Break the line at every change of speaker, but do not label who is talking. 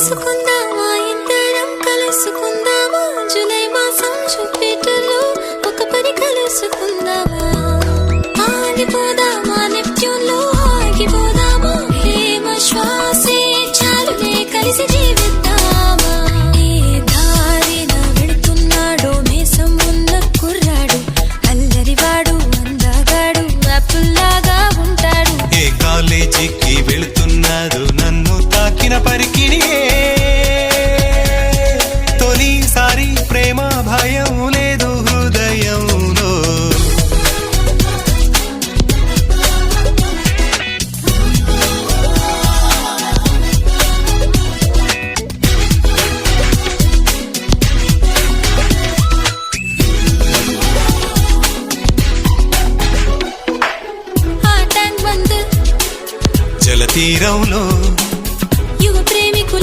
తెలుసుకుందామా ఇద్దరం కలుసుకుందామా జూలై మాసం జూపిటర్లో ఒక పని కలుసుకుందామా ఆగిపోదామా నెప్ట్యూన్లో ఆగిపోదామా ప్రేమ శ్వాసే చాలులే కలిసి జీవిద్దామా ఏ దారిన వెళుతున్నాడో మేసం ఉన్న కుర్రాడు అల్లరివాడు అందగాడు యాపిల్లాగా ఉంటాడు
ఏ కాలేజీకి వెళుతున్నాడు నన్ను తాకిన పరికిణియే తొలిసారి ప్రేమ భయం లేదు హృదయంలో
ఆ ట్యాంక్ బంద్
జలతీరంలో